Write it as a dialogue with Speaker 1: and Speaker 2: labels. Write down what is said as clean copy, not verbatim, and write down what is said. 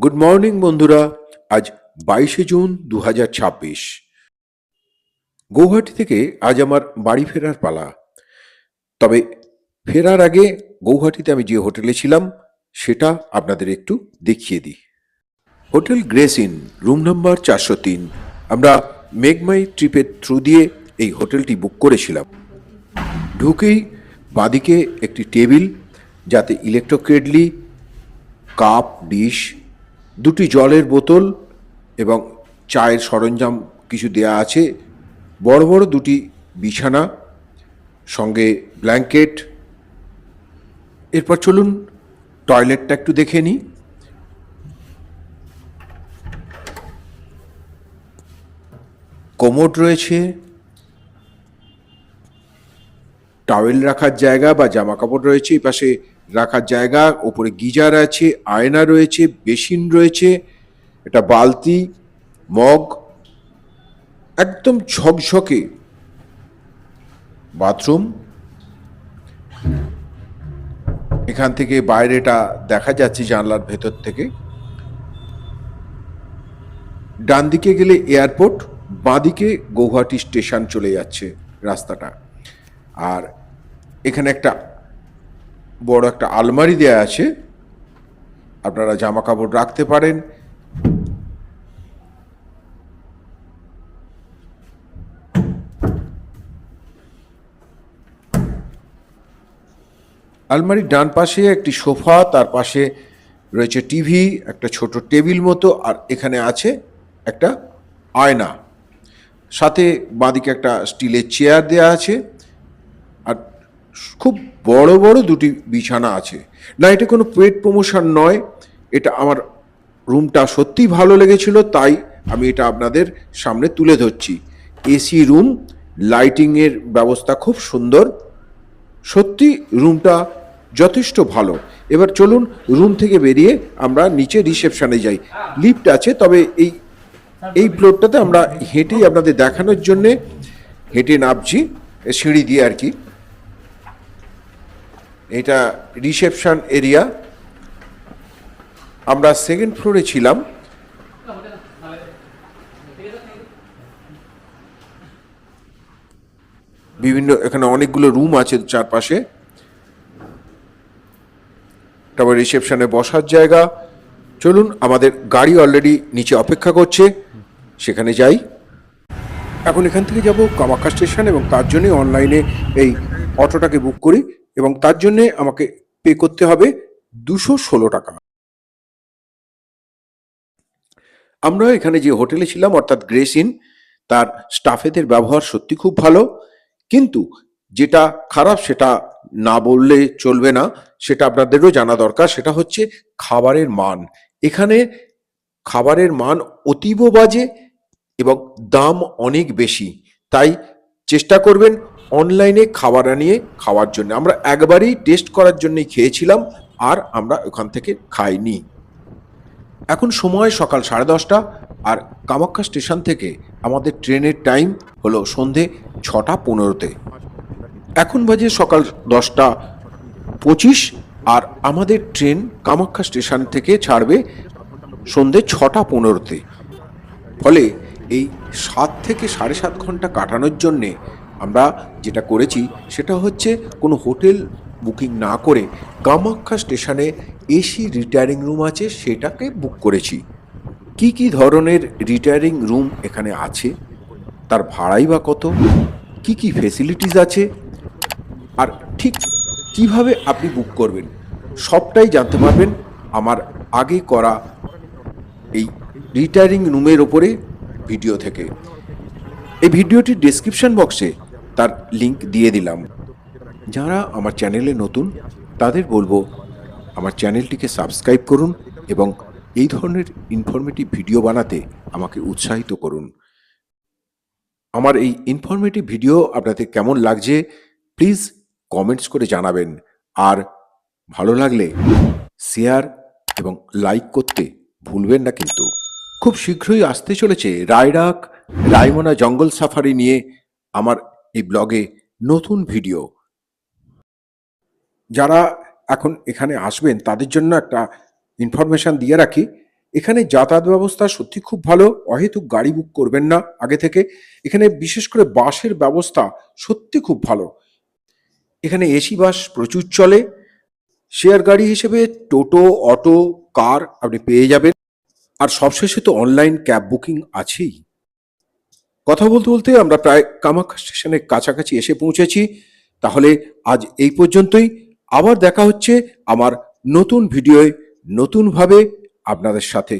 Speaker 1: Good morning বন্ধুরা। আজ 22শে June 2026। Guwahati থেকে আজ আমার বাড়ি ফেরার পালা। তবে ফেরার আগে গৌহাটিতে আমি যে হোটেলে ছিলাম সেটা আপনাদের একটু দেখিয়ে দিই। Hotel grace in, room number 403। আমরা মেঘমাই ট্রিপের থ্রু দিয়ে এই হোটেলটি বুক করেছিলাম। ঢুকেই বাঁদিকে একটি টেবিল, যাতে ইলেকট্রোকেটলি, কাপ, ডিশ, দুটি জলের বোতল এবং চায়ের সরঞ্জাম কিছু দেয়া আছে। বড় বড় দুটি বিছানা, সঙ্গে ব্ল্যাঙ্কেট। এরপর চলুন টয়লেটটা একটু দেখে নিই। কোমোড রয়েছে, টাওয়েল রাখার জায়গা বা জামা কাপড় রয়েছে, এই পাশে রাখার জায়গা, ওপরে গিজার আছে, আয়না রয়েছে, বেসিন রয়েছে, একটা বালতি, মগ, একদম ঝকঝকে বাথরুম। এখান থেকে বাইরেটা দেখা যাচ্ছে জানলার ভেতর থেকে। ডান দিকে গেলে এয়ারপোর্ট, বাঁদিকে গৌহাটি স্টেশন চলে যাচ্ছে রাস্তাটা। আর এখানে একটা বড় একটা আলমারি দেয়া আছে, আপনারা জামা কাপড় রাখতে পারেন। আলমারির ডান পাশে একটি সোফা, তার পাশে রয়েছে টিভি, একটা ছোট টেবিল মতো, আর এখানে আছে একটা আয়না। সাথে বাঁদিকে একটা স্টিলের চেয়ার দেয়া আছে, আর খুব বড় বড় দুটি বিছানা আছে। না, এটা কোনো পেড প্রমোশন নয়, এটা আমার রুমটা সত্যিই ভালো লেগেছিল, তাই আমি এটা আপনাদের সামনে তুলে ধরছি। এসি রুম, লাইটিংয়ের ব্যবস্থা খুব সুন্দর, সত্যি রুমটা যথেষ্ট ভালো। এবার চলুন রুম থেকে বেরিয়ে আমরা নিচে রিসেপশনে যাই। লিফট আছে, তবে এই ফ্লোরটাতে আমরা হেঁটেই আপনাদের দেখানোর জন্যে হেঁটে নামছি, সিঁড়ি দিয়ে আর কি। এটা রিসেপশন এরিয়া। আমরা সেকেন্ড ফ্লোরে ছিলাম। বিভিন্ন এখানে অনেকগুলো রুম আছে চারপাশে। তারপর রিসেপশনে বসার জায়গা। চলুন, আমাদের গাড়ি অলরেডি নিচে অপেক্ষা করছে, সেখানে যাই। এখন এখান থেকে যাব কামাখ্যা স্টেশন, এবং তার জন্যে অনলাইনে এই অটোটাকে বুক করি, এবং তার জন্যে আমাকে পে করতে হবে 216 টাকা। আমরা এখানে যে হোটেলে ছিলাম, অর্থাৎ গ্রেস ইন, তার স্টাফেদের ব্যবহার সত্যি খুব ভালো। কিন্তু যেটা খারাপ সেটা না বললে চলবে না, সেটা আপনাদেরও জানা দরকার। সেটা হচ্ছে খাবারের মান। এখানে খাবারের মান অতীব বাজে এবং দাম অনেক বেশি। তাই চেষ্টা করবেন অনলাইনে খাবার আনিয়ে খাওয়ার জন্য। আমরা একবারই টেস্ট করার জন্যই খেয়েছিলাম, আর আমরা ওখান থেকে খাইনি। এখন সময় সকাল 10:30, আর কামাখ্যা স্টেশন থেকে আমাদের ট্রেনের টাইম হলো সন্ধে 6:15-তে। এখন বাজে সকাল 10:25, আর আমাদের ট্রেন কামাখ্যা স্টেশন থেকে ছাড়বে সন্ধে 6:15-তে। ফলে এই 7 থেকে 7.5 ঘন্টা কাটানোর জন্যে আমরা যেটা করেছি সেটা হচ্ছে কোনো হোটেল বুকিং না করে কামাখ্যা স্টেশনে এসি রিটায়ারিং রুম আছে সেটাকে বুক করেছি। কি কি ধরনের রিটায়ারিং রুম এখানে আছে, তার ভাড়াই বা কত, কি কি ফেসিলিটিস আছে, আর ঠিক কিভাবে আপনি বুক করবেন, সবটাই জানতে পারবেন আমার আগে করা এই রিটায়ারিং রুমের ওপরে ভিডিও থেকে। এই ভিডিওটির ডেসক্রিপশন বক্সে তার লিংক দিয়ে দিলাম। যারা আমার চ্যানেলে নতুন তাদের বলবো আমার চ্যানেলটিকে সাবস্ক্রাইব করুন, এবং এই ধরনের ইনফরমেটিভ ভিডিও বানাতে আমাকে উৎসাহিত করুন। আমার এই ইনফরমেটিভ ভিডিও আপনাদের কেমন লাগছে প্লিজ কমেন্টস করে জানাবেন, আর ভালো লাগলে শেয়ার এবং লাইক করতে ভুলবেন না কিন্তু। খুব শীঘ্রই আসতে চলেছে রায়ডাক রায়মনা জঙ্গল সাফারি নিয়ে আমার এই ব্লগে নতুন ভিডিও। যারা এখন এখানে আসবেন তাদের জন্য একটা ইনফরমেশন দিয়ে রাখি। এখানে যাতায়াত ব্যবস্থা সত্যি খুব ভালো। অহেতুক গাড়ি বুক করবেন না আগে থেকে। এখানে বিশেষ করে বাসের ব্যবস্থা সত্যি খুব ভালো। এখানে এসি বাস প্রচুর চলে। শেয়ার গাড়ি হিসেবে টোটো, অটো, কার আপনি পেয়ে যাবেন। আর সবশেষে তো অনলাইন ক্যাব বুকিং আছেই। কথা বলতে বলতে আমরা প্রায় কামাখ্যা স্টেশনের কাছাকাছি এসে পৌঁছেছি। তাহলে আজ এই পর্যন্তই। আবার দেখা হচ্ছে আমার নতুন ভিডিওয় নতুনভাবে আপনাদের সাথে।